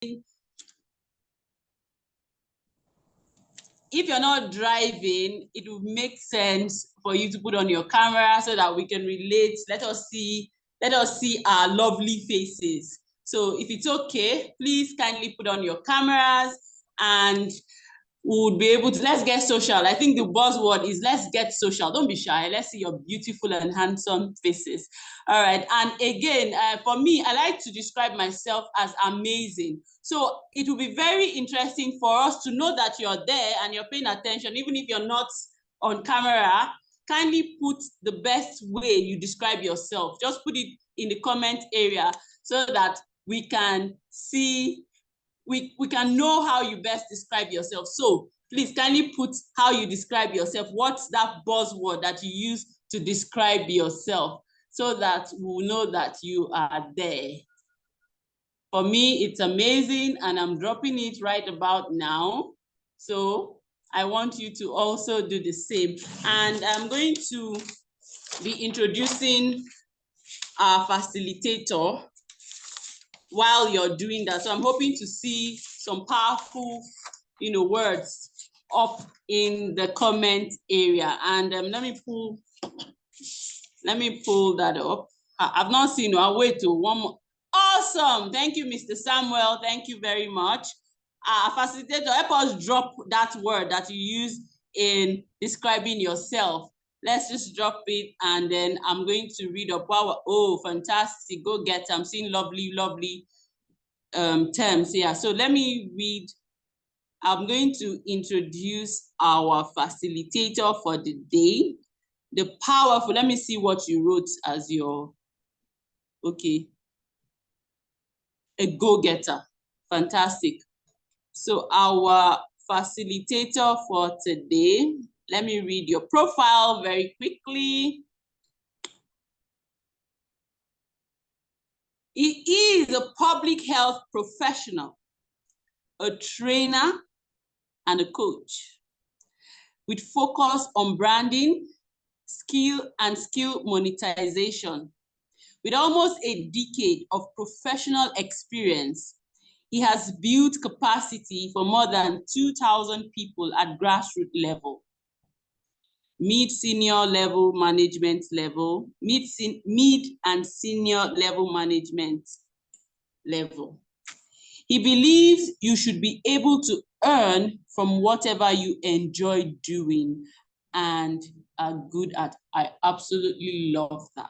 if you're not driving, it would make sense for you to put on your camera so that we can relate. Let us see our lovely faces. So if it's okay, please kindly put on your cameras and we would be able to, let's get social. I think the buzzword is let's get social. Don't be shy. Let's see your beautiful and handsome faces. All right. And again, for me, I like to describe myself as amazing. So it will be very interesting for us to know that you're there and you're paying attention, even if you're not on camera. Kindly put the best way you describe yourself. Just put it in the comment area so that we can see, we can know how you best describe yourself. So please kindly put how you describe yourself. What's that buzzword that you use to describe yourself so that we'll know that you are there. For me, it's amazing and I'm dropping it right about now. So I want you to also do the same. And I'm going to be introducing our facilitator while you're doing that. So I'm hoping to see some powerful, words up in the comment area. And let me pull that up. I've not seen, I'll wait till one more. Awesome. Thank you, Mr. Samuel. Thank you very much. Facilitator, help us drop that word that you use in describing yourself. Let's just drop it and then I'm going to read up. Wow, oh, fantastic. Go get it. I'm seeing lovely, lovely terms here. So let me read. I'm going to introduce our facilitator for the day. The powerful, let me see what you wrote as your, okay. A go-getter, fantastic. So our facilitator for today, let me read your profile very quickly. He is a public health professional, a trainer, and a coach with focus on branding, skill monetization. With almost a decade of professional experience, he has built capacity for more than 2,000 people at grassroots level, mid-senior level management level, mid and senior level management level. He believes you should be able to earn from whatever you enjoy doing and are good at. I absolutely love that.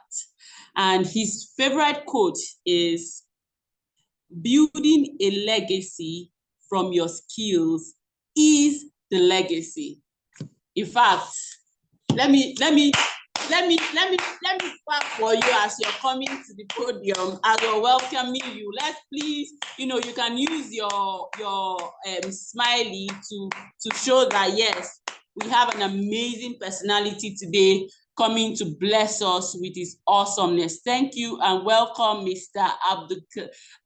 And his favorite quote is, building a legacy from your skills is the legacy. In fact, let me clap for you as you're coming to the podium, as we're welcoming you. Let's please, you can use your smiley to show that yes, we have an amazing personality today coming to bless us with his awesomeness. Thank you and welcome, Mr.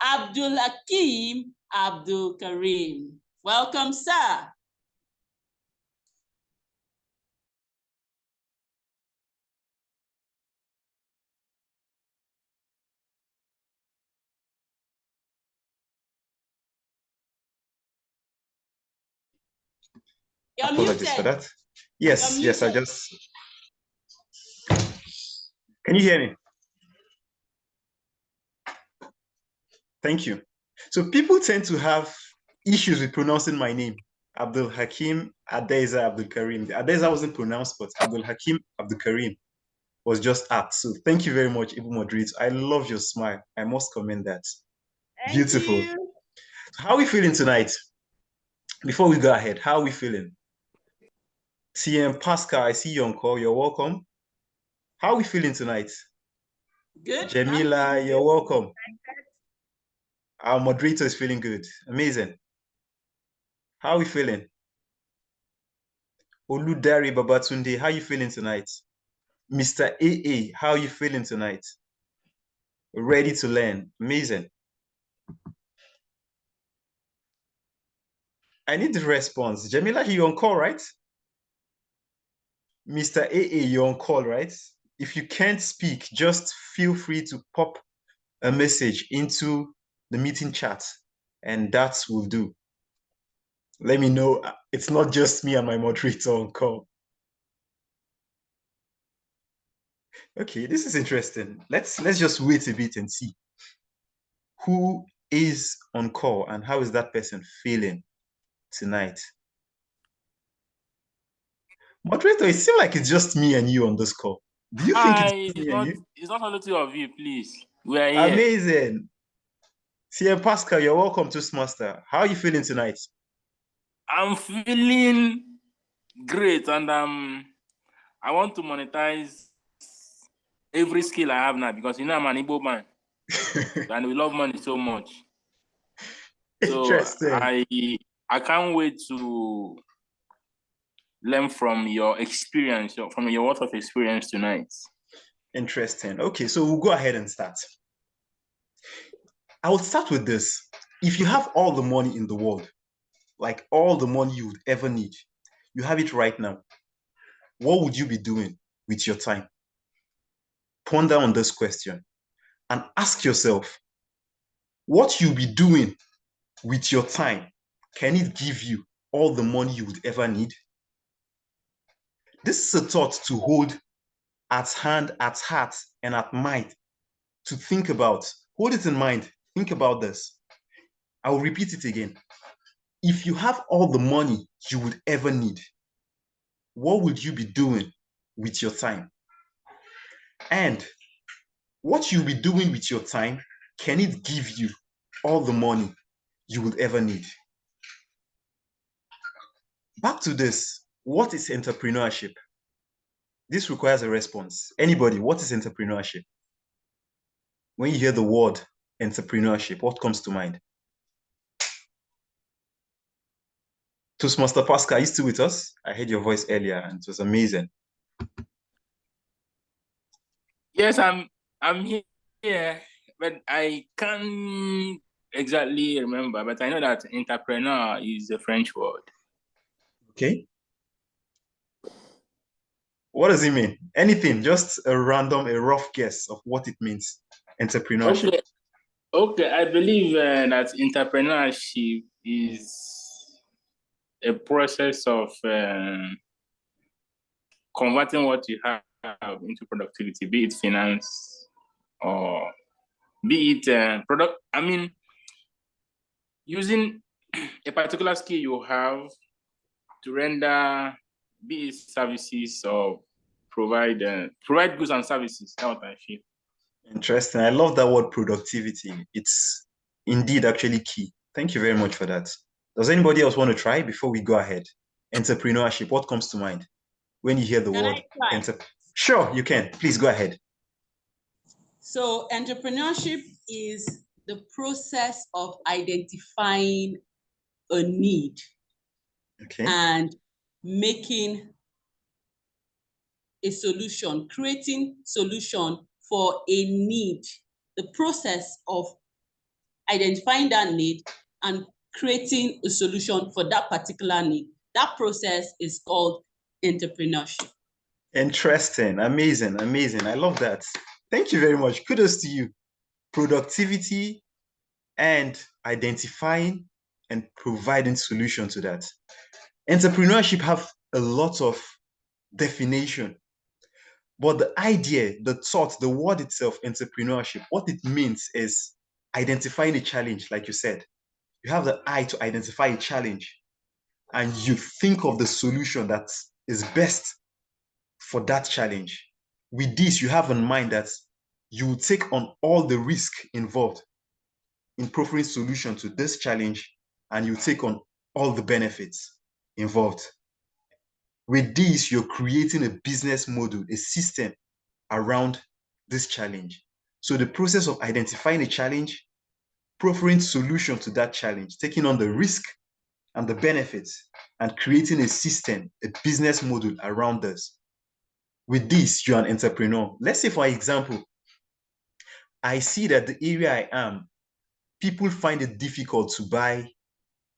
Abdul Hakim Abdul Karim. Welcome, sir. Apologies for that. Yes, I just... Can you hear me? Thank you. So people tend to have issues with pronouncing my name, Abdul Hakim Adeza Abdul Karim. The Adeza wasn't pronounced, but Abdul Hakim Abdul Karim was just apt. So thank you very much, Ibu Madrid. I love your smile. I must commend that. Thank Beautiful. You. How are we feeling tonight? Before we go ahead, how are we feeling? TM Pascal, I see you on call. You're welcome. How are we feeling tonight? Good. Jamila, you're welcome. Our moderator is feeling good. Amazing. How are we feeling? Oludari Babatunde, how are you feeling tonight? Mr. AA, how are you feeling tonight? Ready to learn. Amazing. I need the response. Jamila, you're on call, right? Mr. AA, you're on call, right? If you can't speak, just feel free to pop a message into the meeting chat And that will do. Let me know it's not just me and my moderator on call. Okay, this is interesting. Let's just wait a bit and see who is on call and how is that person feeling tonight. Moderator, it seems like it's just me and you on this call. Do you think it's me and you? It's not only two of you, please. We are here. Amazing. CM Pascal, you're welcome to Toastmaster. How are you feeling tonight? I'm feeling great, and I want to monetize every skill I have now because I'm an Igbo man and we love money so much. So Interesting. I can't wait to learn from your experience, from your worth of experience tonight. Interesting. Okay, so we'll go ahead and start. I will start with this. If you have all the money in the world, like all the money you would ever need, you have it right now, what would you be doing with your time? Ponder on this question and ask yourself, what you'll be doing with your time, can it give you all the money you would ever need? This is a thought to hold at hand, at heart, and at mind to think about. Hold it in mind. Think about this. I will repeat it again. If you have all the money you would ever need, what would you be doing with your time? And what you'll be doing with your time, can it give you all the money you would ever need? Back to this, what is entrepreneurship? This requires a response. Anybody, what is entrepreneurship? When you hear the word entrepreneurship, what comes to mind? Toastmaster Pascal, are you still with us? I heard your voice earlier and it was amazing. Yes, I'm here, but I can't exactly remember, but I know that entrepreneur is a French word. Okay. What does it mean? Anything, just a rough guess of what it means, entrepreneurship. Okay, I believe that entrepreneurship is a process of converting what you have into productivity, be it finance or be it product. I mean, using a particular skill you have to render, be it services or provide goods and services. That's what I feel. Interesting. I love that word productivity. It's indeed actually key. Thank you very much for that. Does anybody else want to try before we go ahead? Entrepreneurship, what comes to mind when you hear the word? Sure, you can. Please go ahead. So entrepreneurship is the process of identifying a need, okay, and making a solution, creating solution for a need. The process of identifying that need and creating a solution for that particular need. That process is called entrepreneurship. Interesting. Amazing. Amazing. I love that. Thank you very much. Kudos to you. Productivity and identifying and providing solution to that. Entrepreneurship have a lot of definition, but the idea, the thought, the word itself, entrepreneurship, what it means is identifying a challenge, like you said. You have the eye to identify a challenge and you think of the solution that is best for that challenge. With this, you have in mind that you will take on all the risk involved in providing solution to this challenge, and you take on all the benefits involved. With this, you're creating a business model, a system around this challenge. So the process of identifying a challenge, providing solution to that challenge, taking on the risk and the benefits, and creating a system, a business model around this. With this, you're an entrepreneur. Let's say, for example, I see that the area I am, people find it difficult to buy,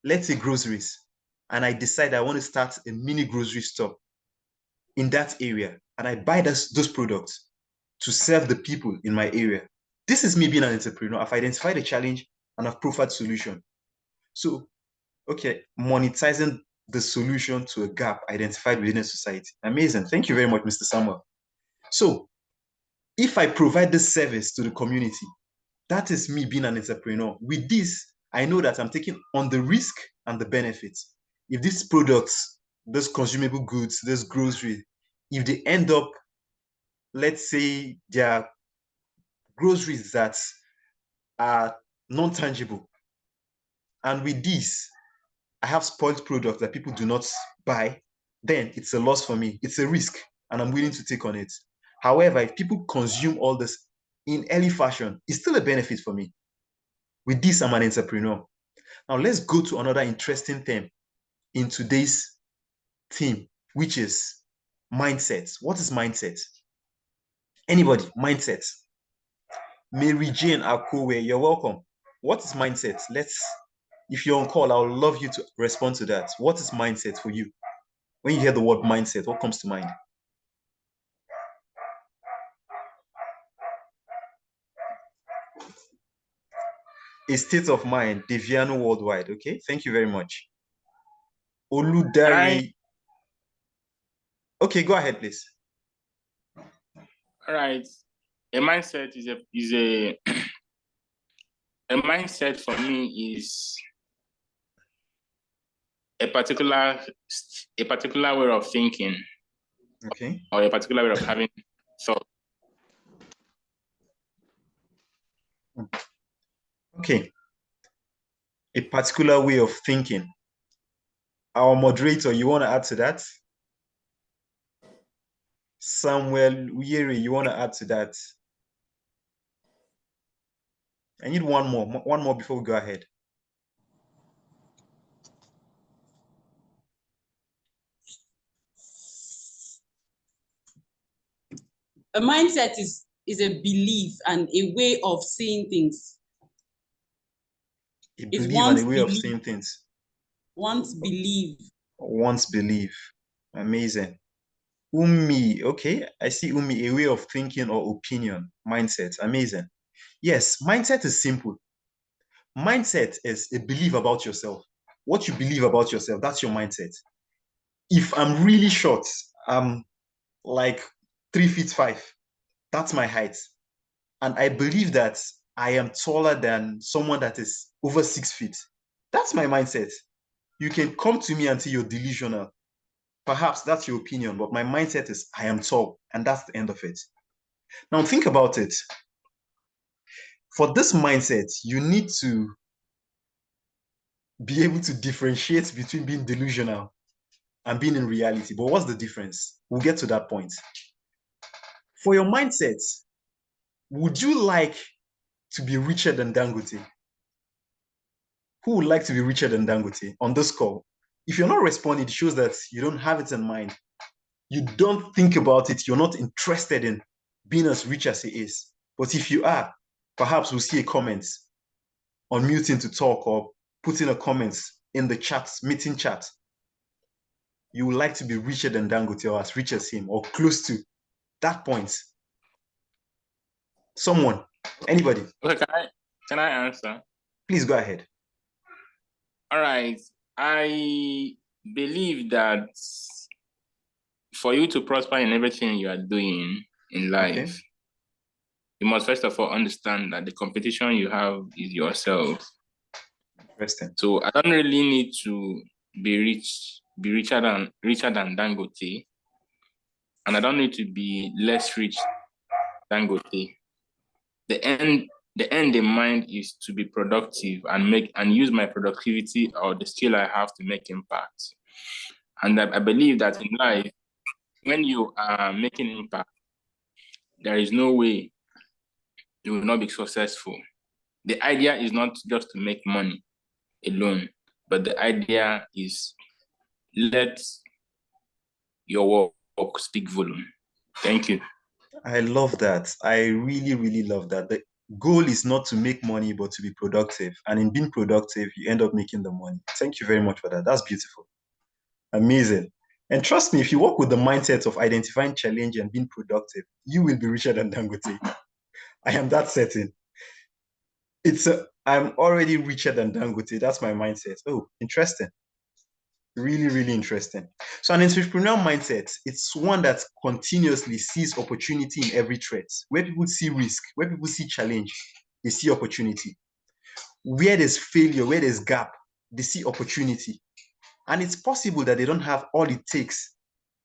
let's say, groceries. And I decide I want to start a mini grocery store in that area. And I buy those products to serve the people in my area. This is me being an entrepreneur. I've identified a challenge and I've profiled solution. So, okay, monetizing the solution to a gap identified within a society. Amazing. Thank you very much, Mr. Samuel. So, if I provide this service to the community, that is me being an entrepreneur. With this, I know that I'm taking on the risk and the benefits. If these products, those consumable goods, those groceries, if they end up, let's say, they're groceries that are non-tangible, and with this, I have spoiled products that people do not buy, then it's a loss for me. It's a risk, and I'm willing to take on it. However, if people consume all this in early fashion, it's still a benefit for me. With this, I'm an entrepreneur. Now, let's go to another interesting theme in today's theme, which is mindset. What is mindset? Anybody? Mindset. Mary Jane Akowe, you're welcome. What is mindset? If you're on call, I would love you to respond to that. What is mindset for you? When you hear the word mindset, what comes to mind? A state of mind, Deviano Worldwide. Okay, thank you very much. Oludari. Okay, go ahead, please. All right. A mindset is a a mindset for me is a particular way of thinking. Okay. Or a particular way of having thought. Okay. A particular way of thinking. Our moderator, you want to add to that? Samuel Uyeri, you want to add to that? I need one more before we go ahead. A mindset is a belief and a way of seeing things. A belief and a way of seeing things. Once believe. Once believe. Amazing. Umi, okay. I see Umi, a way of thinking or opinion. Mindset. Amazing. Yes, mindset is simple. Mindset is a belief about yourself. What you believe about yourself, that's your mindset. If I'm really short, I'm like 3'5". That's my height. And I believe that I am taller than someone that is over 6 feet. That's my mindset. You can come to me and say you're delusional. Perhaps that's your opinion, but my mindset is I am tall, and that's the end of it. Now think about it. For this mindset, you need to be able to differentiate between being delusional and being in reality. But what's the difference? We'll get to that point. For your mindset, would you like to be richer than Dangote? Who would like to be richer than Dangote on this call? If you're not responding, it shows that you don't have it in mind. You don't think about it. You're not interested in being as rich as he is. But if you are, perhaps we'll see a comment on muting to talk or putting a comment in the chat, meeting chat. You would like to be richer than Dangote or as rich as him or close to that point. Someone, anybody. Okay, can I answer? Please go ahead. All right. I believe that for you to prosper in everything you are doing in life, okay, you must first of all understand that the competition you have is yourself. Interesting. So I don't really need to be richer than Dangote, and I don't need to be less rich than Dangote. The end in mind is to be productive and use my productivity or the skill I have to make impact. And I believe that in life, when you are making impact, there is no way you will not be successful. The idea is not just to make money alone, but the idea is let your work speak volume. Thank you. I love that. I really, really love that. The goal is not to make money, but to be productive. And in being productive, you end up making the money. Thank you very much for that. That's beautiful. Amazing. And trust me, if you work with the mindset of identifying challenge and being productive, you will be richer than Dangote. I am that certain. It's I'm already richer than Dangote. That's my mindset. Oh, interesting. Really, really interesting. So an entrepreneurial mindset, it's one that continuously sees opportunity in every threat. Where people see risk, where people see challenge, they see opportunity. Where there's failure, where there's gap, they see opportunity. And it's possible that they don't have all it takes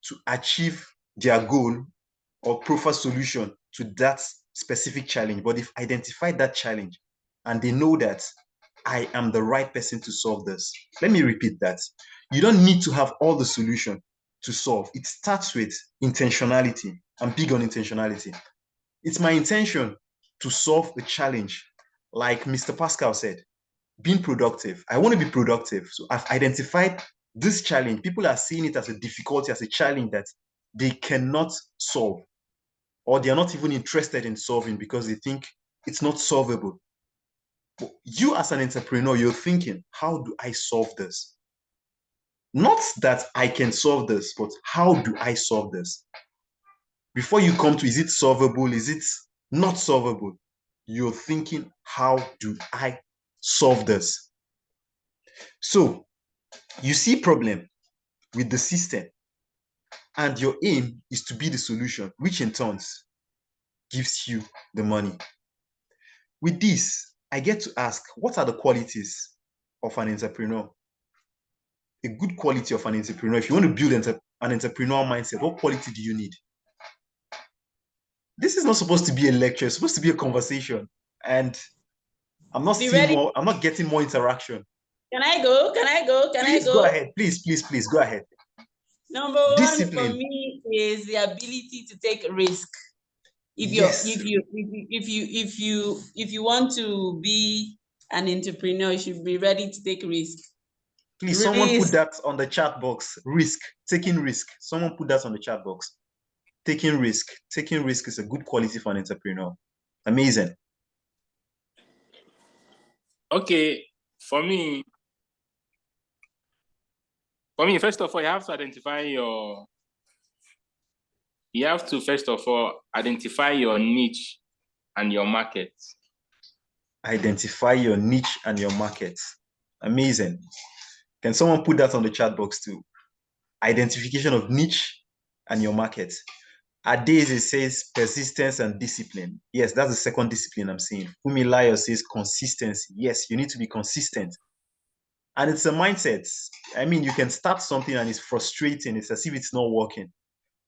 to achieve their goal or preferred solution to that specific challenge, but they've identified that challenge and they know that I am the right person to solve this. Let me repeat that. You don't need to have all the solution to solve. It starts with intentionality. I'm big on intentionality. It's my intention to solve a challenge, like Mr. Pascal said, being productive. I want to be productive. So I've identified this challenge. People are seeing it as a difficulty, as a challenge that they cannot solve, or they are not even interested in solving because they think it's not solvable. But you as an entrepreneur, you're thinking, how do I solve this? Not that I can solve this, but how do I solve this? Before you come to, is it solvable? Is it not solvable? You're thinking, how do I solve this? So you see problem with the system and your aim is to be the solution, which in turns gives you the money. With this, I get to ask, what are the qualities of an entrepreneur? A good quality of an entrepreneur. If you want to build an entrepreneurial mindset, what quality do you need? This is not supposed to be a lecture, it's supposed to be a conversation. And I'm not seeing more, I'm not getting more interaction. Can I go? Can I go? Can Please I go? Go ahead. Please go ahead. Number Discipline. one for me is the ability to take risk. If you want to be an entrepreneur, you should be ready to take risk. Please, someone put that on the chat box. Risk, taking risk. Someone put that on the chat box. Taking risk. Taking risk is a good quality for an entrepreneur. Amazing. Okay, for me, first of all, you have to identify your niche and your market. Identify your niche and your market. Amazing. Can someone put that on the chat box too? Identification of niche and your market. Adeze says persistence and discipline. Yes, that's the second discipline I'm seeing. Fumilayo says consistency. Yes, you need to be consistent. And it's a mindset. I mean, you can start something and it's frustrating. It's as if it's not working.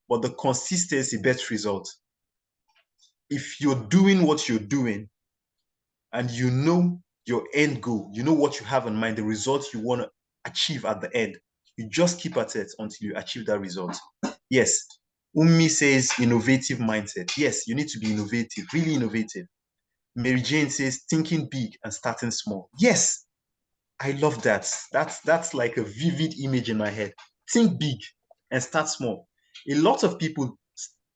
But the consistency best result. If you're doing what you're doing and you know your end goal, you know what you have in mind, the result you want to achieve at the end, you just keep at it until you achieve that result. Yes. Ummi says innovative mindset. Yes, you need to be innovative, really innovative. Mary Jane says thinking big and starting small. Yes, I love that. That's like a vivid image in my head. Think big and start small. A lot of people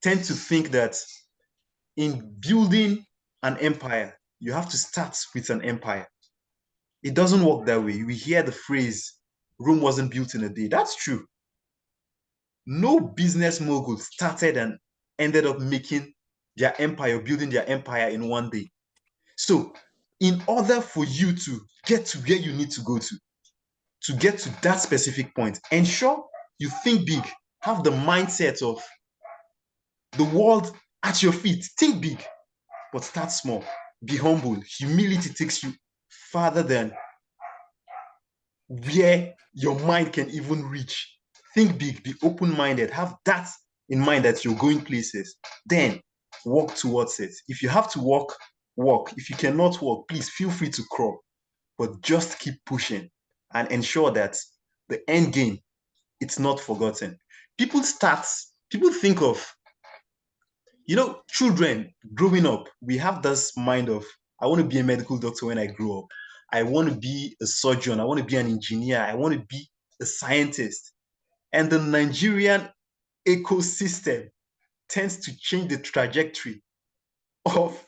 tend to think that in building an empire, you have to start with an empire. It doesn't work that way. We hear the phrase, Rome wasn't built in a day. That's true. No business mogul started and ended up making their empire, building their empire in one day. So in order for you to get to where you need to go to get to that specific point, ensure you think big, have the mindset of the world at your feet. Think big, but start small. Be humble. Humility takes you farther than where your mind can even reach. Think big, be open-minded, have that in mind that you're going places. Then walk towards it. If you have to walk, walk. If you cannot walk, please feel free to crawl. But just keep pushing and ensure that the end game, it's not forgotten. People think of, children growing up, we have this mind of, I want to be a medical doctor when I grow up. I want to be a surgeon. I want to be an engineer. I want to be a scientist. And the Nigerian ecosystem tends to change the trajectory of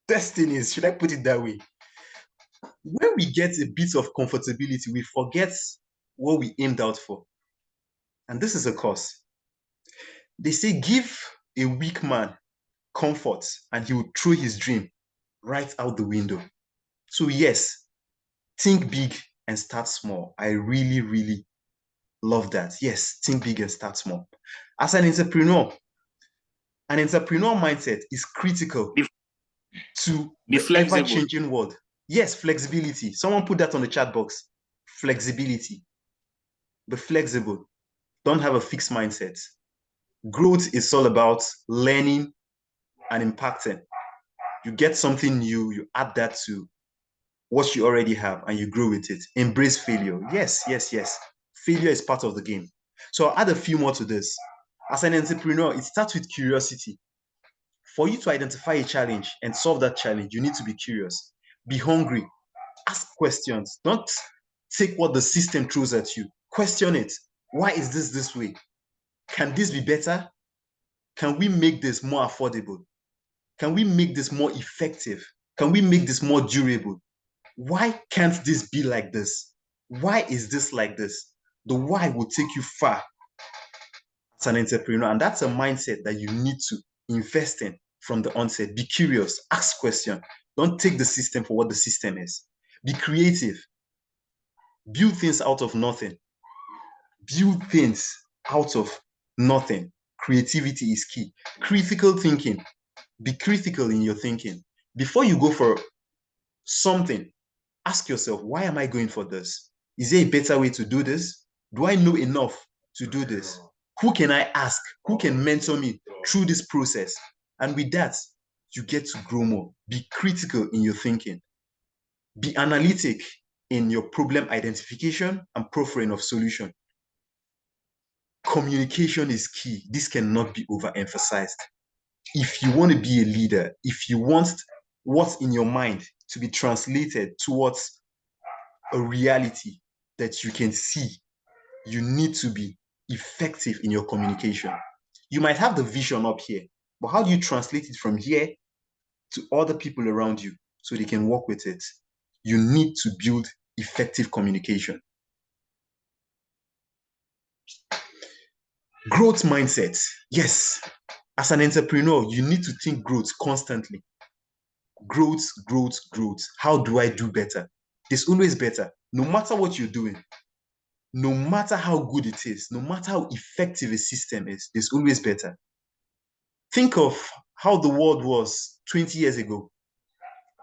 destinies. Should I put it that way? When we get a bit of comfortability, we forget what we aimed out for. And this is a curse. They say, give a weak man comfort and he will throw his dream right out the window. So yes, think big and start small. I really, really love that. Yes, think big and start small. As an entrepreneur mindset is critical to Be the flexible. ever-changing world. Yes, flexibility. Someone put that on the chat box. Flexibility. Be flexible. Don't have a fixed mindset. Growth is all about learning and impacting. You get something new, you add that to what you already have, and you grow with it. Embrace failure. Yes, yes, yes. Failure is part of the game. So I'll add a few more to this. As an entrepreneur, it starts with curiosity. For you to identify a challenge and solve that challenge, you need to be curious. Be hungry. Ask questions. Don't take what the system throws at you. Question it. Why is this way? Can this be better? Can we make this more affordable? Can we make this more effective? Can we make this more durable? Why can't this be like this? Why is this like this? The why will take you far as an entrepreneur. And that's a mindset that you need to invest in from the onset. Be curious, ask questions. Don't take the system for what the system is. Be creative. Build things out of nothing. Build things out of nothing. Creativity is key. Critical thinking. Be critical in your thinking. Before you go for something, ask yourself, why am I going for this? Is there a better way to do this? Do I know enough to do this? Who can I ask? Who can mentor me through this process? And with that, you get to grow more. Be critical in your thinking. Be analytic in your problem identification and proffering of solution. Communication is key. This cannot be overemphasized. If you want to be a leader, if you want what's in your mind to be translated towards a reality that you can see, you need to be effective in your communication. You might have the vision up here, but how do you translate it from here to other people around you so they can work with it? You need to build effective communication. Growth mindset. Yes, as an entrepreneur, you need to think growth constantly. Growth, growth, growth. How do I do better? There's always better. No matter what you're doing, no matter how good it is, no matter how effective a system is, there's always better. Think of how the world was 20 years ago.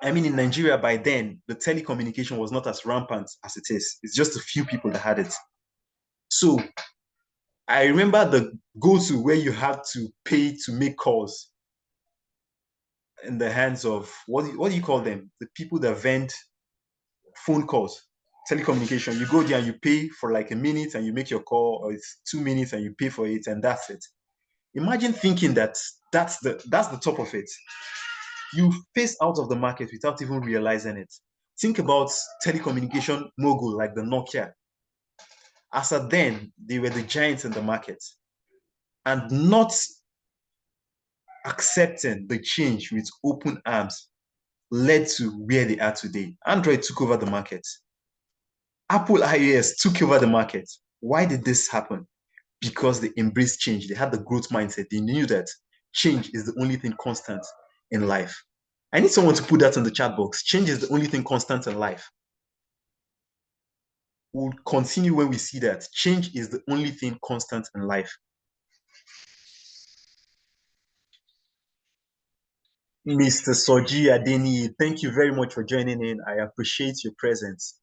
I mean, in Nigeria by then, the telecommunication was not as rampant as it is. It's just a few people that had it. So I remember the go-to where you had to pay to make calls in the hands of, what do you call them? The people that vend phone calls, telecommunication. You go there and you pay for like a minute and you make your call, or it's 2 minutes and you pay for it, and that's it. Imagine thinking that that's the top of it. You phase out of the market without even realizing it. Think about telecommunication mogul like the Nokia. As at then, they were the giants in the market, and not accepting the change with open arms led to where they are today. Android took over the market. Apple iOS took over the market. Why did this happen? Because they embraced change. They had the growth mindset. They knew that change is the only thing constant in life. I need someone to put that in the chat box. Change is the only thing constant in life. We'll continue when we see that. Change is the only thing constant in life. Mr. Soji Adeni, thank you very much for joining in. I appreciate your presence.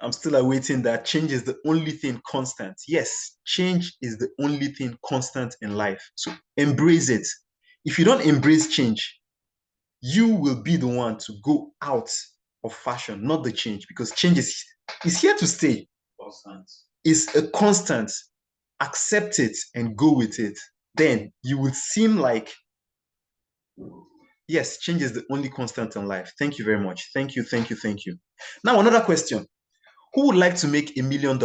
I'm still awaiting that. Change is the only thing constant. Yes, change is the only thing constant in life. So embrace it. If you don't embrace change, you will be the one to go out of fashion, not the change, because change is here to stay. Constant. It's a constant. Accept it and go with it. Then you will seem like, yes, change is the only constant in life. Thank you very much. Thank you, thank you, thank you. Now, another question. Who would like to make $1 million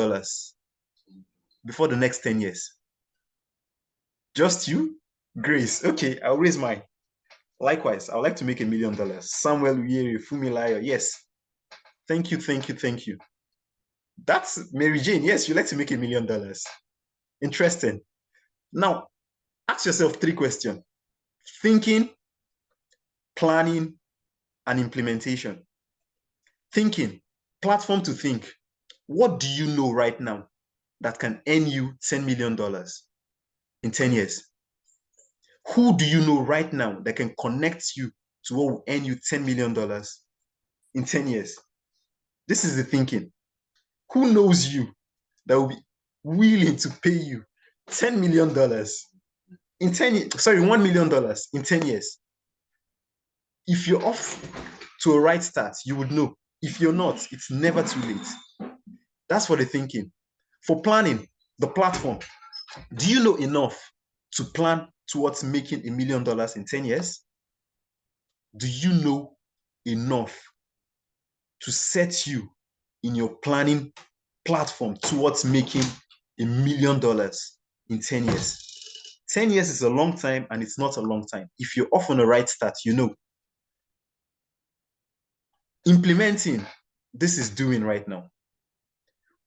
before the next 10 years? Just you? Grace. Okay, I'll raise mine. Likewise, I would like to make $1 million. Samuel Uyeri, Fumilayo. Yes. Thank you, thank you, thank you. That's Mary Jane. Yes, you'd like to make $1 million. Interesting. Now, ask yourself 3 questions. Thinking, planning, and implementation. Thinking, platform to think. What do you know right now that can earn you $10 million in 10 years? Who do you know right now that can connect you to what will earn you $10 million in 10 years? This is the thinking. Who knows you that will be willing to pay you $10 million in 10 years? Sorry, $1 million in 10 years. If you're off to a right start, you would know. If you're not, it's never too late. That's for the thinking. For planning, the platform. Do you know enough to plan towards making $1 million in 10 years? Do you know enough to set you in your planning platform towards making $1 million in 10 years? 10 years is a long time, and it's not a long time. If you're off on the right start, you know. Implementing, this is doing right now.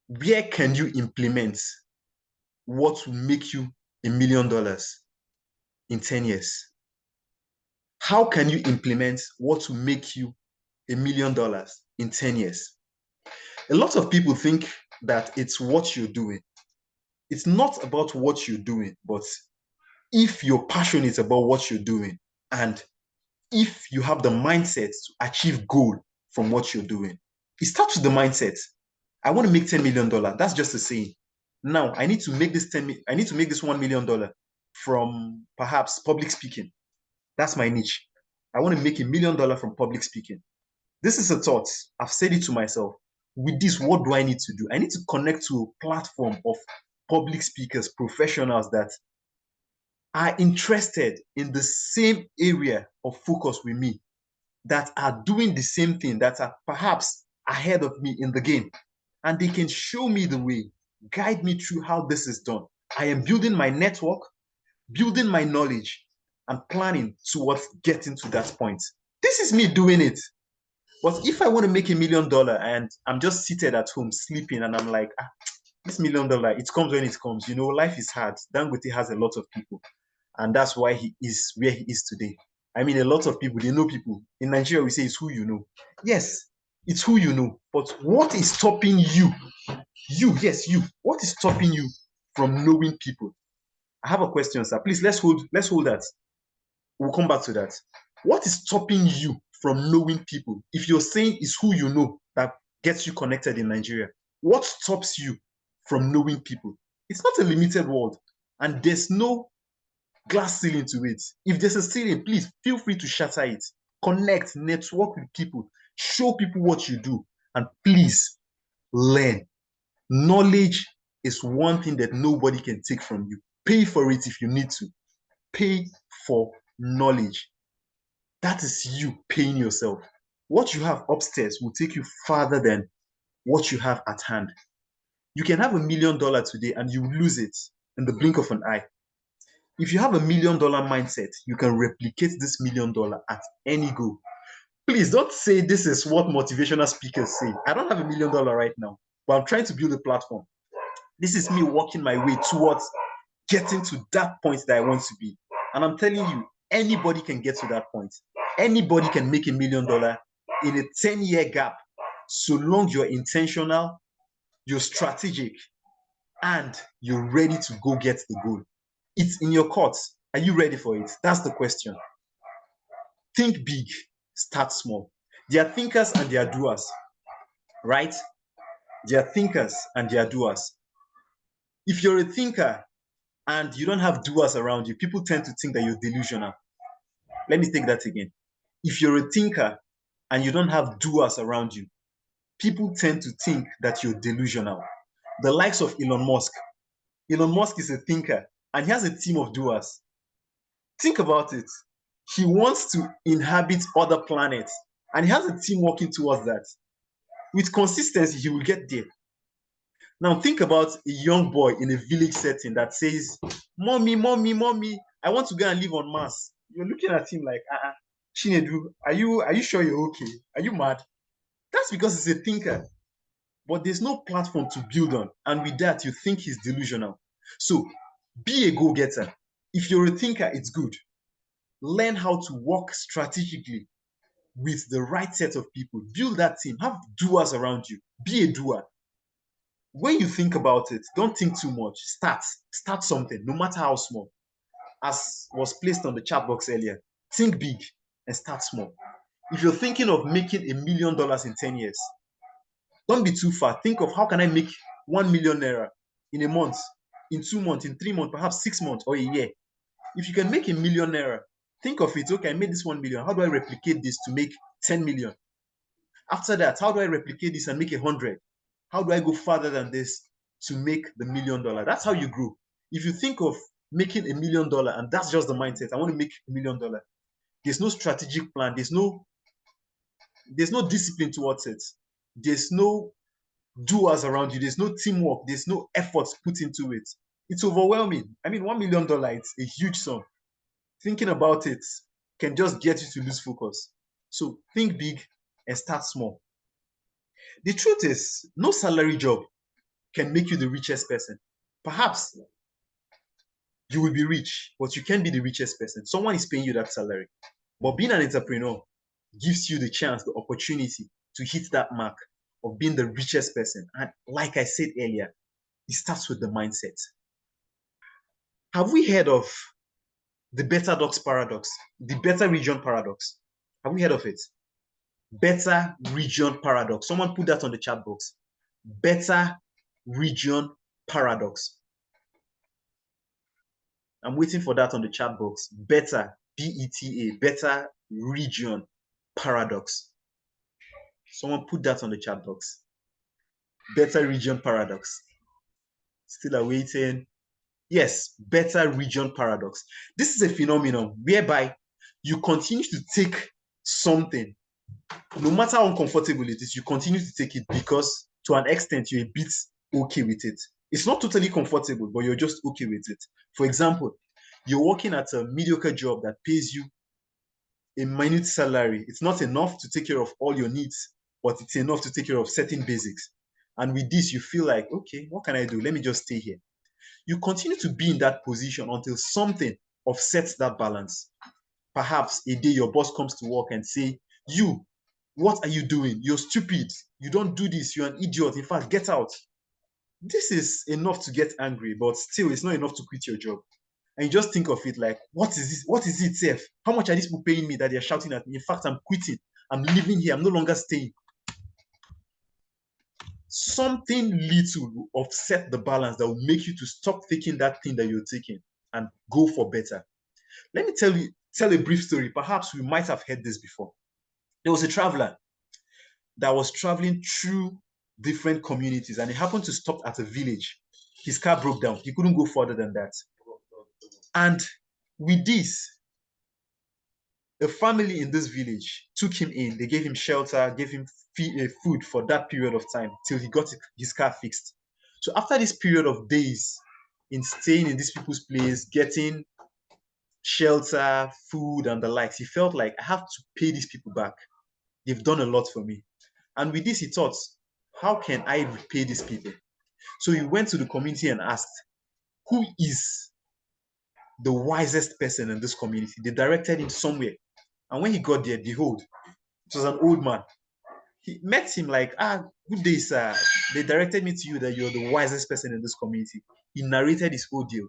Where can you implement what will make you $1 million in 10 years? How can you implement what will make you $1 million in 10 years? A lot of people think that it's what you're doing. It's not about what you're doing, but if you're passionate about what you're doing, and if you have the mindset to achieve goal from what you're doing, it starts with the mindset. I want to make $10 million. That's just a saying. Now I need to make this $1 million from perhaps public speaking. That's my niche. I want to make $1 million from public speaking. This is a thought. I've said it to myself. With this, what do I need to do? I need to connect to a platform of public speakers, professionals that are interested in the same area of focus with me, that are doing the same thing, that are perhaps ahead of me in the game. And they can show me the way, guide me through how this is done. I am building my network, building my knowledge, and planning towards getting to that point. This is me doing it. But if I want to make $1 million and I'm just seated at home sleeping and I'm like, this $1 million, it comes when it comes. You know, life is hard. Dangote has a lot of people. And that's why he is where he is today. I mean, a lot of people, they know people. In Nigeria, we say it's who you know. Yes, it's who you know. But what is stopping you? Yes, you. What is stopping you from knowing people? I have a question, sir. Please, let's hold that. We'll come back to that. What is stopping you from knowing people? If you're saying it's who you know that gets you connected in Nigeria, what stops you from knowing people? It's not a limited world, and there's no glass ceiling to it. If there's a ceiling, please feel free to shatter it. Connect, network with people, show people what you do, and please learn. Knowledge is one thing that nobody can take from you. Pay for it if you need to. Pay for knowledge. That is you paying yourself. What you have upstairs will take you farther than what you have at hand. You can have $1 million today and you lose it in the blink of an eye. If you have $1 million mindset, you can replicate this $1 million at any goal. Please don't say this is what motivational speakers say. I don't have $1 million right now, but I'm trying to build a platform. This is me walking my way towards getting to that point that I want to be. And I'm telling you, anybody can get to that point. Anybody can make $1 million in a 10-year gap, so long you're intentional, you're strategic, and you're ready to go get the goal. It's in your court. Are you ready for it? That's the question. Think big, start small. There are thinkers and there are doers, right? There are thinkers and there are doers. If you're a thinker and you don't have doers around you, people tend to think that you're delusional. Let me take that again. If you're a thinker and you don't have doers around you, people tend to think that you're delusional. The likes of Elon Musk. Elon Musk is a thinker and he has a team of doers. Think about it. He wants to inhabit other planets and he has a team working towards that. With consistency, he will get there. Now think about a young boy in a village setting that says, mommy, mommy, mommy, I want to go and live on Mars. You're looking at him like, Chinedu, are you sure you're okay? Are you mad? That's because he's a thinker. But there's no platform to build on. And with that, you think he's delusional. So be a go-getter. If you're a thinker, it's good. Learn how to work strategically with the right set of people. Build that team. Have doers around you. Be a doer. When you think about it, don't think too much. Start something, no matter how small. As was placed on the chat box earlier, think big and start small. If you're thinking of making $1 million in 10 years, don't be too far. Think of how can I make 1 million naira in a month, in 2 months, in 3 months, perhaps 6 months or a year. If you can make $1 million naira, think of it. Okay, I made this 1 million. How do I replicate this to make 10 million? After that, how do I replicate this and make 100? How do I go further than this to make the $1 million? That's how you grow. If you think of making $1 million and that's just the mindset, I want to make $1 million, there's no strategic plan, there's no discipline towards it, there's no doers around you, there's no teamwork, there's no efforts put into it. It's overwhelming. I mean, $1 million, it's a huge sum. Thinking about it can just get you to lose focus. So think big and start small. The truth is, no salary job can make you the richest person. Perhaps you will be rich, but you can't be the richest person. Someone is paying you that salary. But being an entrepreneur gives you the chance, the opportunity to hit that mark of being the richest person. And like I said earlier, it starts with the mindset. Have we heard of the Beta-Dox paradox, the beta region paradox? Have we heard of it? Beta region paradox. Someone put that on the chat box. Beta region paradox. I'm waiting for that on the chat box. Beta, B-E-T-A, beta region paradox. Someone put that on the chat box. Beta region paradox. Still awaiting. Yes, beta region paradox. This is a phenomenon whereby you continue to take something, no matter how uncomfortable it is, you continue to take it because to an extent you're a bit okay with it. It's not totally comfortable, but you're just okay with it. For example, you're working at a mediocre job that pays you a minute salary. It's not enough to take care of all your needs, but it's enough to take care of certain basics. And with this, you feel like, okay, what can I do? Let me just stay here. You continue to be in that position until something offsets that balance. Perhaps a day your boss comes to work and say, you, what are you doing? You're stupid. You don't do this. You're an idiot. In fact, get out. This is enough to get angry, but still it's not enough to quit your job. And you just think of it like, what is this? What is it, Seth? How much are these people paying me that they're shouting at me? In fact, I'm quitting. I'm leaving here. I'm no longer staying. Something little will offset the balance that will make you to stop taking that thing that you're taking and go for better. Let me tell a brief story. Perhaps we might have heard this before. There was a traveler that was traveling through different communities and he happened to stop at a village. His car broke down. He couldn't go further than that. And with this, a family in this village took him in. They gave him shelter, gave him food for that period of time till he got his car fixed. So after this period of days in staying in these people's place, getting shelter, food, and the likes, he felt like I have to pay these people back. They've done a lot for me. And with this, he thought, how can I repay these people? So he went to the community and asked, who is the wisest person in this community? They directed him somewhere. And when he got there, behold, it was an old man. He met him like, good day, sir. They directed me to you that you're the wisest person in this community. He narrated his whole deal.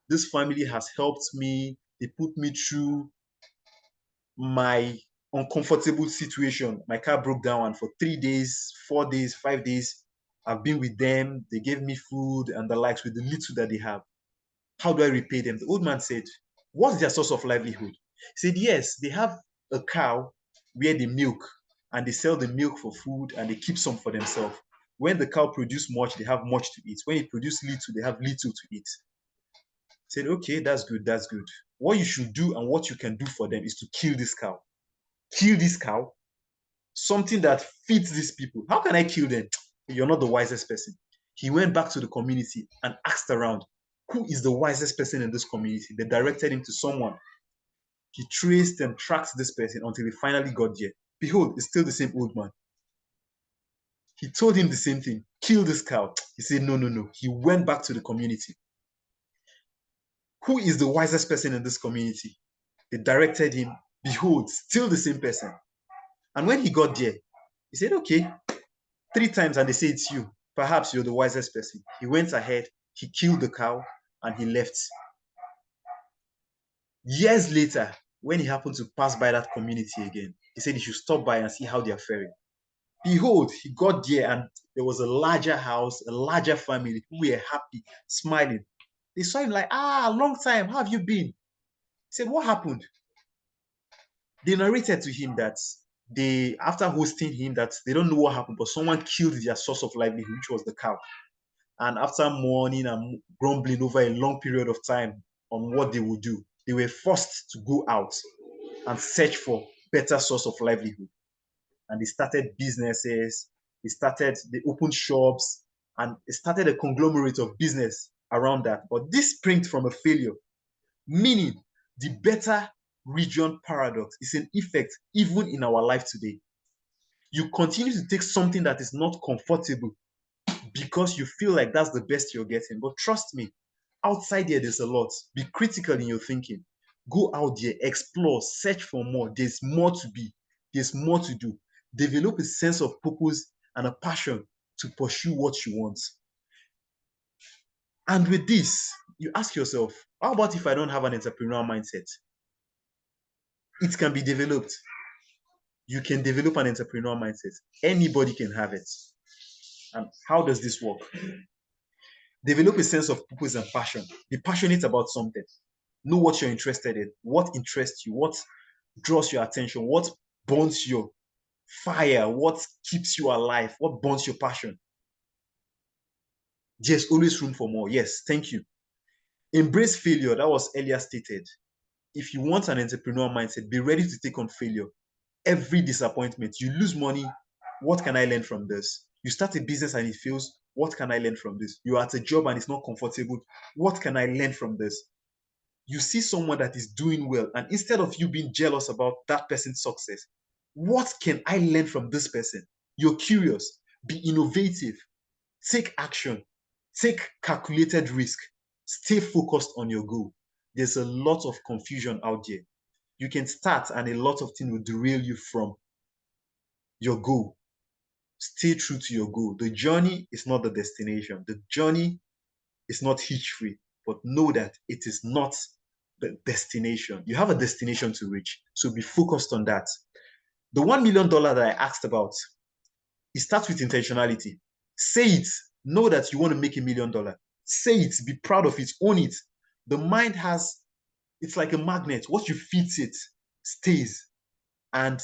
This family has helped me. They put me through my uncomfortable situation. My car broke down, and for 3 days, 4 days, 5 days, I've been with them. They gave me food and the likes with the little that they have. How do I repay them? The old man said, what's their source of livelihood? He said, yes, they have a cow where they milk and they sell the milk for food and they keep some for themselves. When the cow produces much, they have much to eat. When it produces little, they have little to eat. He said, okay, that's good, that's good. What you should do and what you can do for them is to kill this cow. Kill this cow, something that feeds these people. How can I kill them? You're not the wisest person. He went back to the community and asked around, who is the wisest person in this community? They directed him to someone. He traced and tracked this person until he finally got there. Behold, it's still the same old man. He told him the same thing, kill this cow. He said, no, no, no. He went back to the community. Who is the wisest person in this community? They directed him, behold, still the same person. And when he got there, he said, okay, 3 times, and they say it's you. Perhaps you're the wisest person. He went ahead, he killed the cow, and he left. Years later, when he happened to pass by that community again, he said he should stop by and see how they are faring. Behold, he got there and there was a larger house, a larger family who were happy, smiling. They saw him like, long time, how have you been? He said, what happened? They narrated to him that after hosting him, that they don't know what happened, but someone killed their source of livelihood, which was the cow. And after mourning and grumbling over a long period of time on what they would do, they were forced to go out and search for better source of livelihood. And they started businesses, they opened shops, and they started a conglomerate of business around that. But this sprang from a failure, meaning the better region paradox is in effect even in our life today. You continue to take something that is not comfortable because you feel like that's the best you're getting. But trust me, outside there, there's a lot. Be critical in your thinking. Go out there, explore, search for more. There's more to be. There's more to do. Develop a sense of purpose and a passion to pursue what you want. And with this, you ask yourself, how about if I don't have an entrepreneurial mindset? It can be developed. You can develop an entrepreneurial mindset. Anybody can have it. And how does this work? Develop a sense of purpose and passion. Be passionate about something. Know what you're interested in, what interests you, what draws your attention, what burns your fire, what keeps you alive, what burns your passion. There's always room for more. Yes, thank you. Embrace failure. That was earlier stated. If you want an entrepreneurial mindset, be ready to take on failure. Every disappointment, you lose money. What can I learn from this? You start a business and it fails. What can I learn from this? You're at a job and it's not comfortable. What can I learn from this? You see someone that is doing well, and instead of you being jealous about that person's success, what can I learn from this person? You're curious. Be innovative. Take action. Take calculated risk. Stay focused on your goal. There's a lot of confusion out there. You can start and a lot of things will derail you from your goal. Stay true to your goal. The journey is not the destination. The journey is not hitch-free, but know that it is not the destination. You have a destination to reach, so be focused on that. The $1 million that I asked about, it starts with intentionality. Say it. Know that you want to make $1 million. Say it. Be proud of it. Own it. The mind it's like a magnet. What you feed it stays. And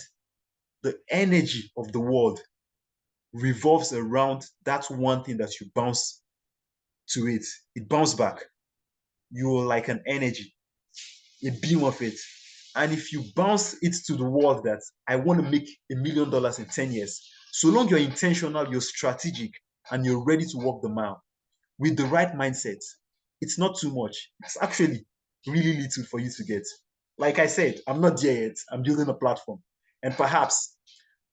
the energy of the world revolves around that one thing that you bounce to it. It bounces back. You're like an energy, a beam of it. And if you bounce it to the world that I want to make $1 million in 10 years, so long you're intentional, you're strategic, and you're ready to walk the mile with the right mindset, it's not too much. It's actually really little for you to get. Like I said, I'm not there yet. I'm building a platform. And perhaps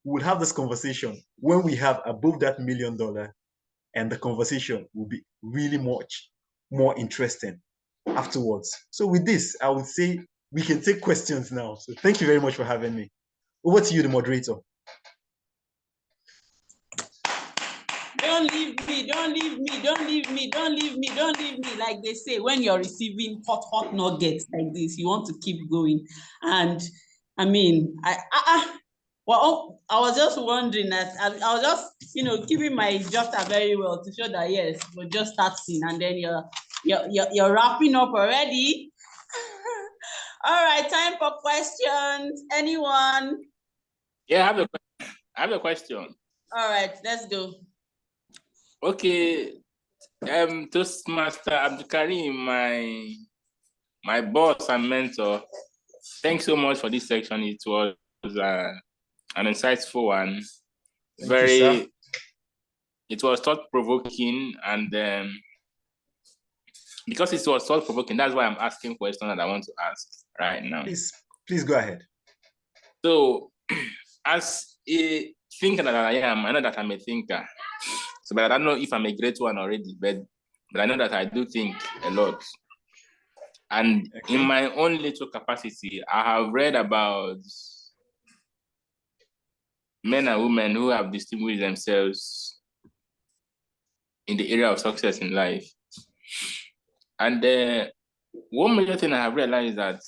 we'll have this conversation when we have above that $1 million, and the conversation will be really much more interesting afterwards. So with this, I would say we can take questions now. So thank you very much for having me. Over to you, the moderator. Don't leave me, don't leave me, don't leave me, don't leave me, don't leave me. Like they say, when you're receiving hot nuggets like this, you want to keep going. And I mean, well, I was just wondering that I was just, keeping my jotter very well to show that yes, we're just starting, and then you're wrapping up already. All right, time for questions. Anyone? Yeah, I have a question. All right, let's go. Okay, Toastmaster Abdul Karim, my boss and mentor. Thanks so much for this section. It was an insightful one. It was thought-provoking, and because it was thought-provoking, that's why I'm asking questions that I want to ask right now. Please go ahead. So, as a thinker that I am, I know that I'm a thinker. So, but I don't know if I'm a great one already, but I know that I do think a lot. And Okay. in my own little capacity, I have read about men and women who have distinguished themselves in the area of success in life. And one major thing I have realized is that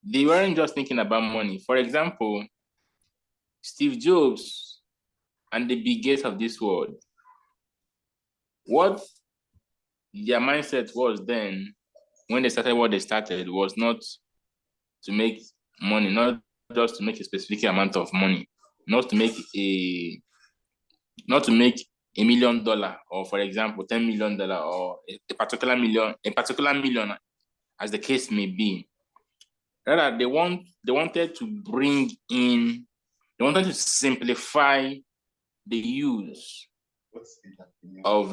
they weren't just thinking about money. For example, Steve Jobs and the Bill Gates of this world, what their mindset was then when they started what they started was not to make money, not just to make a specific amount of money, not to make $1 million, or for example, $10 million, or a particular million, as the case may be. Rather, they wanted to simplify the use of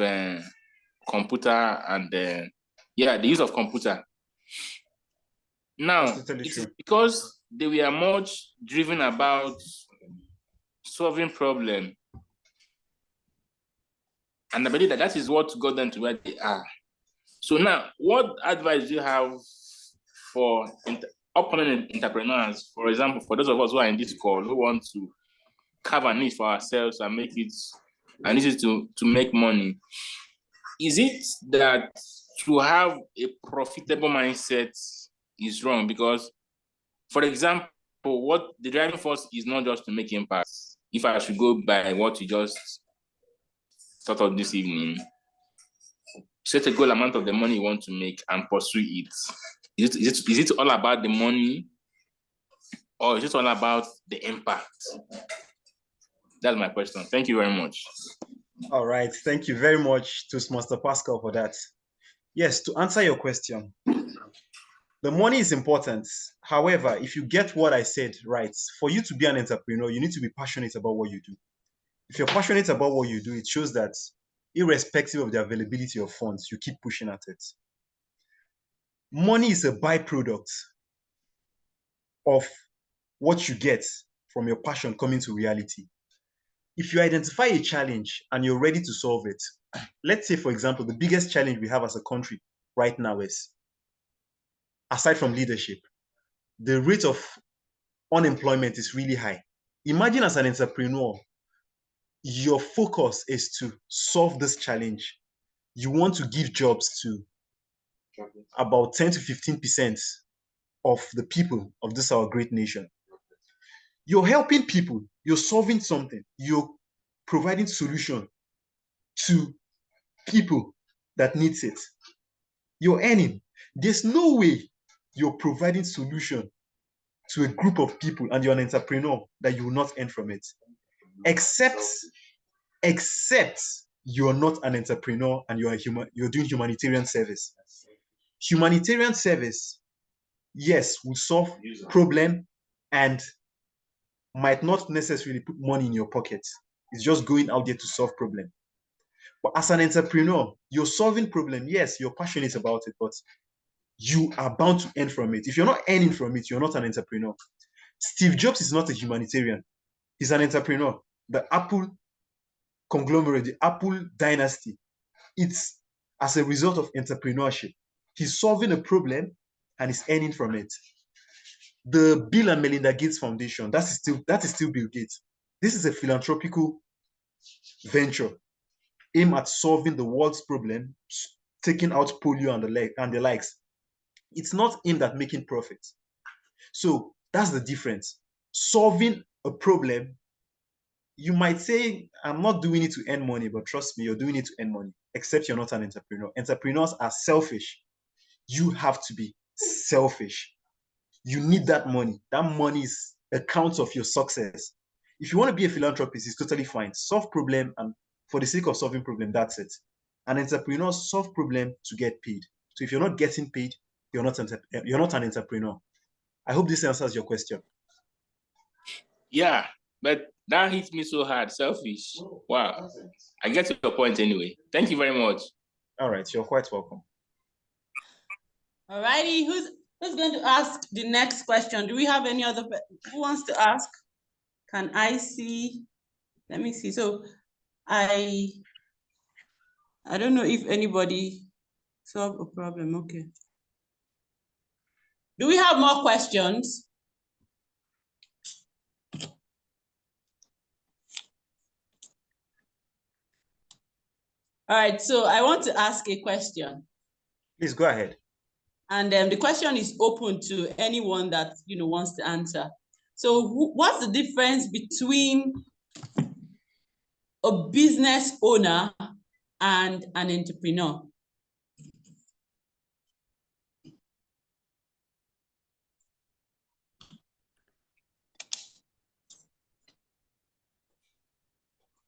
computer and the use of computer. Now, Totally it's true. because they were much driven about solving problem, and I believe that is what got them to where they are. So now, what advice do you have for upcoming entrepreneurs? For example, for those of us who are in this call who want to carve a niche for ourselves and make it an easy to make money. Is it that to have a profitable mindset is wrong? Because, for example, what the driving force is not just to make impact. If I should go by what you just thought of this evening, set a goal amount of the money you want to make and pursue it. Is it all about the money, or is it all about the impact? That's my question. Thank you very much. All right. Thank you very much, Toastmaster Pascal, for that. Yes, to answer your question, the money is important. However, if you get what I said right, for you to be an entrepreneur, you need to be passionate about what you do. If you're passionate about what you do, it shows that irrespective of the availability of funds, you keep pushing at it. Money is a byproduct of what you get from your passion coming to reality. If you identify a challenge and you're ready to solve it, let's say, for example, the biggest challenge we have as a country right now is, aside from leadership, the rate of unemployment is really high. Imagine as an entrepreneur, your focus is to solve this challenge. You want to give jobs to about 10 to 15% of the people of this our great nation. You're helping people, you're solving something, you're providing solution to people that needs it. You're earning. There's no way you're providing solution to a group of people and you're an entrepreneur that you will not earn from it. Except you're not an entrepreneur and you're doing humanitarian service. Humanitarian service, yes, will solve problem and might not necessarily put money in your pocket. It's just going out there to solve problem. But as an entrepreneur, you're solving problem. Yes, you're passionate about it, but you are bound to earn from it. If you're not earning from it, you're not an entrepreneur. Steve Jobs is not a humanitarian. He's an entrepreneur. The Apple conglomerate, the Apple dynasty, it's as a result of entrepreneurship. He's solving a problem and he's earning from it. The Bill and Melinda Gates Foundation, that is still Bill Gates. This is a philanthropical venture aimed at solving the world's problem, taking out polio and the likes. It's not aimed at making profit. So that's the difference. Solving a problem, you might say, I'm not doing it to earn money, but trust me, you're doing it to earn money, except you're not an entrepreneur. Entrepreneurs are selfish. You have to be selfish. You need that money. That money is a count of your success. If you want to be a philanthropist, it's totally fine. Solve problem, and for the sake of solving problem, that's it. An entrepreneur solve problem to get paid. So if you're not getting paid, you're not an entrepreneur. I hope this answers your question. Yeah, but that hits me so hard. Selfish. Wow. I get to your point anyway. Thank you very much. All right, you're quite welcome. All righty, who's going to ask the next question? Do we have any other, who wants to ask? Can I see? Let me see. So I don't know if anybody solved a problem. Okay. Do we have more questions? All right, so I want to ask a question. Please go ahead. And the question is open to anyone that wants to answer. So what's the difference between a business owner and an entrepreneur?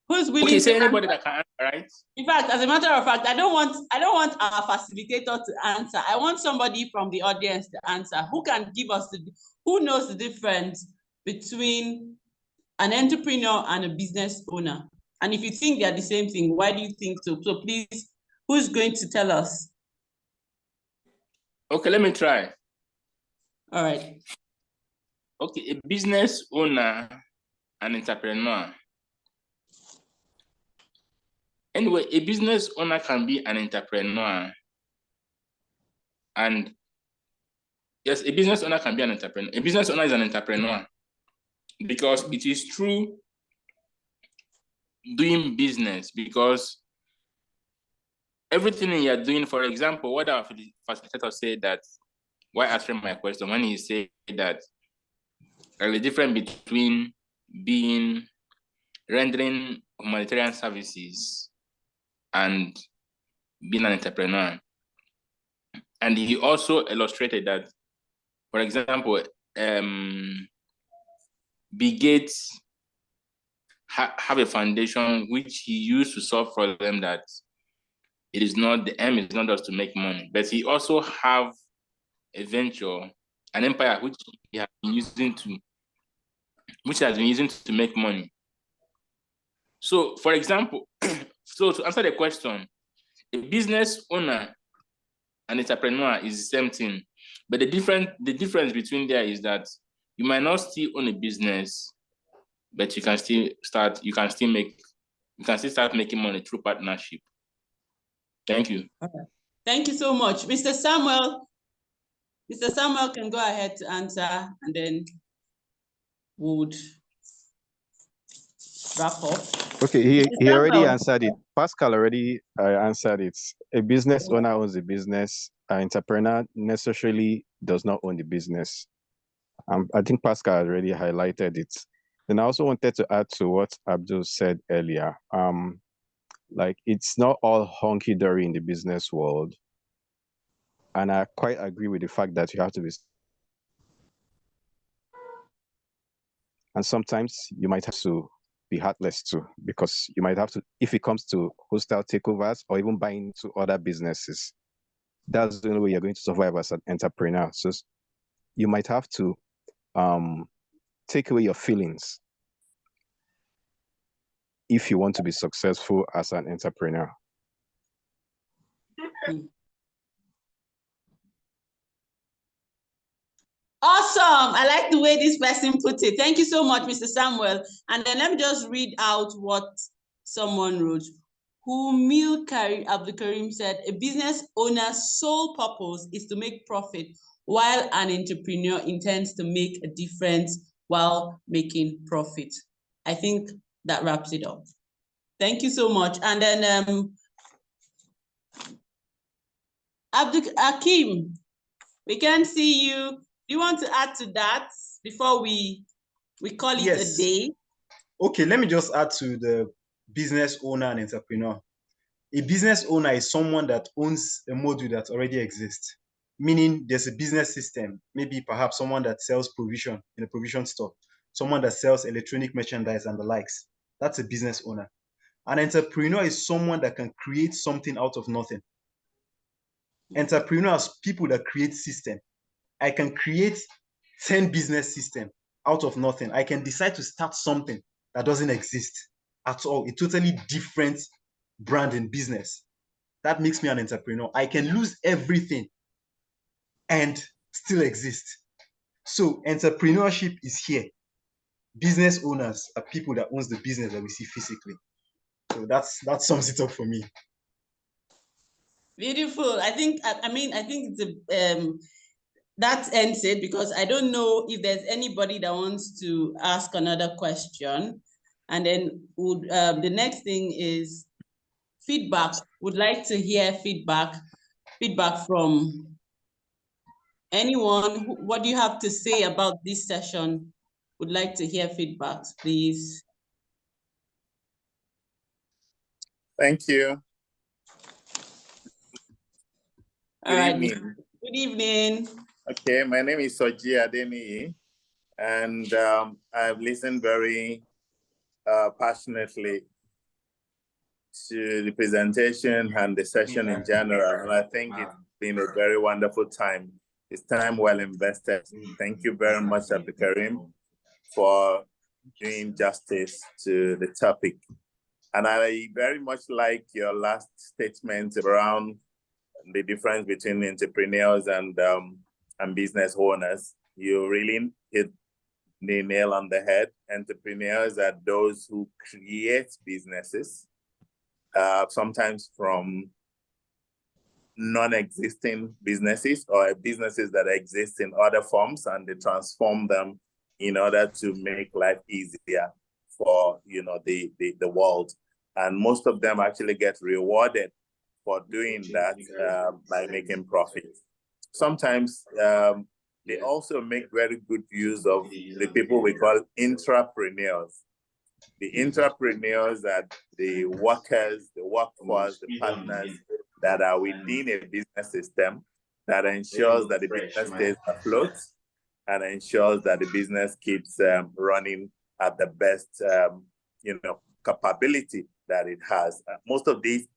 Who's willing Okay, say to anybody answer? that can answer, right? In fact, as a matter of fact, I don't want our facilitator to answer. I want somebody from the audience to answer. Who can give us who knows the difference between an entrepreneur and a business owner? And if you think they're the same thing, why do you think so? So please, who's going to tell us? Okay, let me try. All right. Okay, a business owner and entrepreneur. Anyway, a business owner can be an entrepreneur. And yes, a business owner can be an entrepreneur. A business owner is an entrepreneur because it is true doing business, because everything you're doing, for example, what our facilitator said that, why answering my question, when he said that the difference between rendering humanitarian services and being an entrepreneur. And he also illustrated that, for example, Bill Gates have a foundation which he used to solve for them that it is not, the aim is not just to make money, but he also have a venture, an empire which he has been using to make money. So, for example, so to answer the question, a business owner and entrepreneur is the same thing, but the difference between there is that you might not still own a business, but you can still start making money through partnership. Thank you. Okay. Thank you so much. Mr. Samuel can go ahead to answer, and then would wrap up. Okay, he already answered it. Pascal already answered it. A business owner owns the business. An entrepreneur necessarily does not own the business. I think Pascal already highlighted it. And I also wanted to add to what Abdul said earlier. Like, it's not all honky-dory in the business world. And I quite agree with the fact that you have to be. And sometimes you might have to be heartless too, because you might have to, if it comes to hostile takeovers or even buying into other businesses, that's the only way you're going to survive as an entrepreneur. So you might have to take away your feelings if you want to be successful as an entrepreneur. Awesome. I like the way this person put it. Thank you so much, Mr. Samuel. And then let me just read out what someone wrote. Humil Kari Abdul Karim said, a business owner's sole purpose is to make profit, while an entrepreneur intends to make a difference while making profit. I think that wraps it up. Thank you so much. And then Abdul Hakim, we can see you. Do you want to add to that before we call it a day? Okay, let me just add to the business owner and entrepreneur. A business owner is someone that owns a module that already exists, meaning there's a business system, maybe perhaps someone that sells provision in a provision store, someone that sells electronic merchandise and the likes. That's a business owner. An entrepreneur is someone that can create something out of nothing. Entrepreneurs are people that create system. I can create 10 business systems out of nothing. I can decide to start something that doesn't exist at all, a totally different brand in business. That makes me an entrepreneur. I can lose everything and still exist. So entrepreneurship is here. Business owners are people that owns the business that we see physically. So that sums it up for me. Beautiful. I think it's that ends it, because I don't know if there's anybody that wants to ask another question. And then the next thing is feedback. Would like to hear feedback from anyone. What do you have to say about this session? Would like to hear feedback, please. Thank you. All right. Good evening. Good evening. Okay, my name is Soji Adeniyi, and I've listened very passionately to the presentation and the session in general, and I think it's been a very wonderful time. It's time well invested. Thank you very much, Abdulkareem, for doing justice to the topic. And I very much like your last statement around the difference between entrepreneurs and business owners. You really hit the nail on the head. Entrepreneurs are those who create businesses, sometimes from non-existing businesses or businesses that exist in other forms, and they transform them in order to make life easier for the world. And most of them actually get rewarded for doing that by making profit. Sometimes they also make very good use of the people we call intrapreneurs. The intrapreneurs are the workers, the workforce, the partners that are within a business system that ensures that the business stays afloat and ensures that the business keeps running at the best capability that it has. Most of these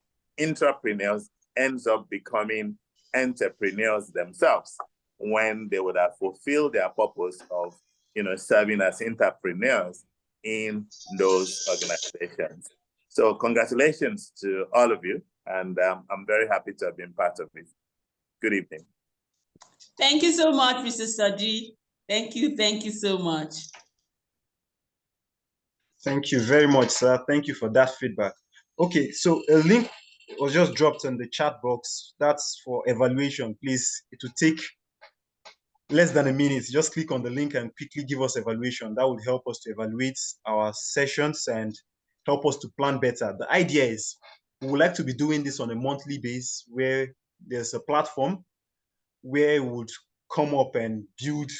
intrapreneurs ends up becoming entrepreneurs themselves when they would have fulfilled their purpose of serving as entrepreneurs in those organizations. So congratulations to all of you, and I'm very happy to have been part of it. Good evening. Thank you so much, Mr. Soji. Thank you so much. Thank you very much, sir. Thank you for that feedback. Okay, so a link was just dropped in the chat box. That's for evaluation. Please, it will take less than a minute. Just click on the link and quickly give us evaluation. That would help us to evaluate our sessions and help us to plan better. The idea is we would like to be doing this on a monthly basis, where there's a platform where we would come up and build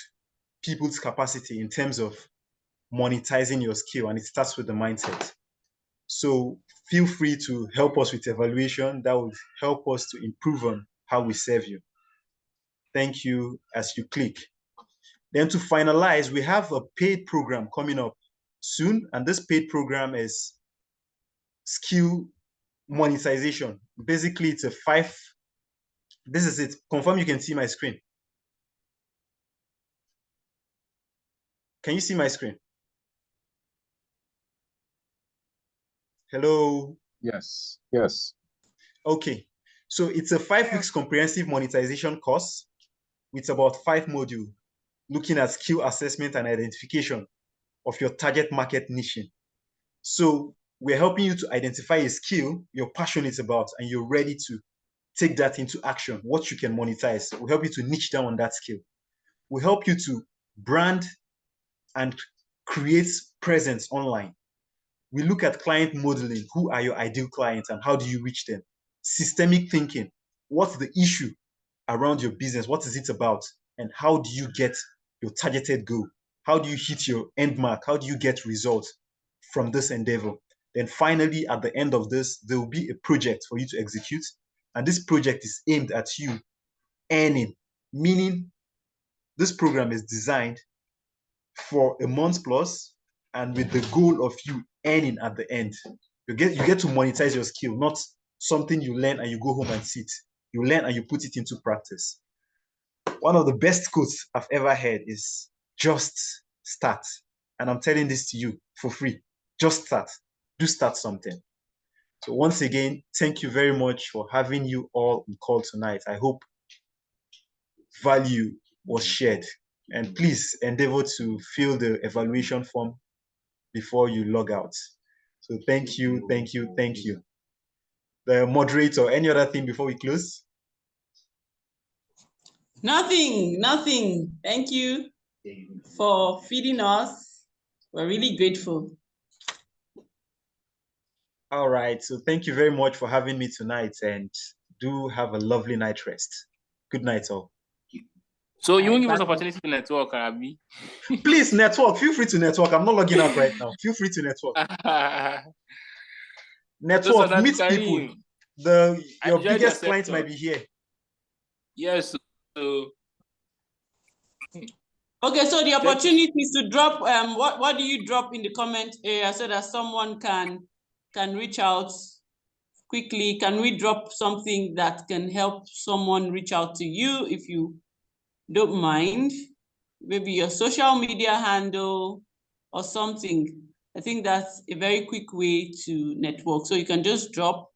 people's capacity in terms of monetizing your skill, and it starts with the mindset. So feel free to help us with evaluation. That would help us to improve on how we serve you. Thank you as you click. Then to finalize, we have a paid program coming up soon, and this paid program is skill monetization. Basically, it's this is it. Confirm you can see my screen. Can you see my screen? Hello? Yes, yes. Okay, so it's a 5 weeks comprehensive monetization course with about 5 modules, looking at skill assessment and identification of your target market niche. So we're helping you to identify a skill you're passionate about and you're ready to take that into action, what you can monetize. We'll help you to niche down on that skill. We'll help you to brand and create presence online. We look at client modeling. Who are your ideal clients and how do you reach them? Systemic thinking. What's the issue around your business? What is it about? And how do you get your targeted goal? How do you hit your end mark? How do you get results from this endeavor? Then finally, at the end of this, there will be a project for you to execute. And this project is aimed at you earning, meaning this program is designed for a month plus and with the goal of you earning at the end. You get to monetize your skill, not something you learn and you go home and sit. You learn and you put it into practice. One of the best quotes I've ever heard is just start. And I'm telling this to you for free. Just start. Do start something. So once again, thank you very much for having you all in call tonight. I hope value was shared. And please endeavor to fill the evaluation form before you log out. So thank you, thank you, thank you. The moderator, any other thing before we close? Nothing. Thank you for feeding us. We're really grateful. All right. So thank you very much for having me tonight, and do have a lovely night rest. Good night, all. So you won't give us opportunity to network, Abi? Please network. Feel free to network. I'm not logging out right now. Feel free to network. Network, So meet people. Your biggest client might be here. Yes. So okay, so the opportunity is to drop what do you drop in the comment area so that someone can reach out quickly? Can we drop something that can help someone reach out to you if you don't mind? Maybe your social media handle or something. I think that's a very quick way to network. So you can just drop,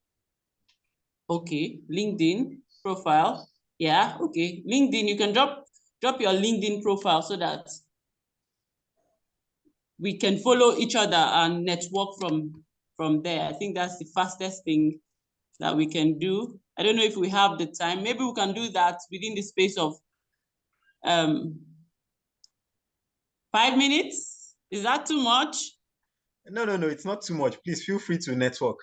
okay, LinkedIn profile. Yeah, okay. LinkedIn, you can drop your LinkedIn profile so that we can follow each other and network from there. I think that's the fastest thing that we can do. I don't know if we have the time. Maybe we can do that within the space of 5 minutes. Is that too much? No, it's not too much. Please feel free to network.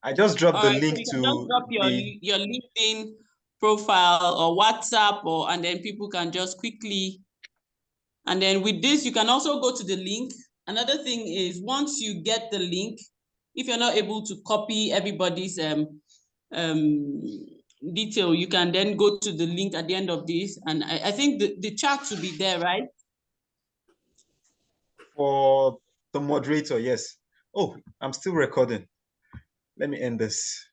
I just dropped the link so to just drop your LinkedIn profile or WhatsApp, and then people can just quickly. And then with this, you can also go to the link. Another thing is once you get the link, if you're not able to copy everybody's detail, you can then go to the link at the end of this. And I think the chat will be there, right? For the moderator, yes. Oh, I'm still recording. Let me end this.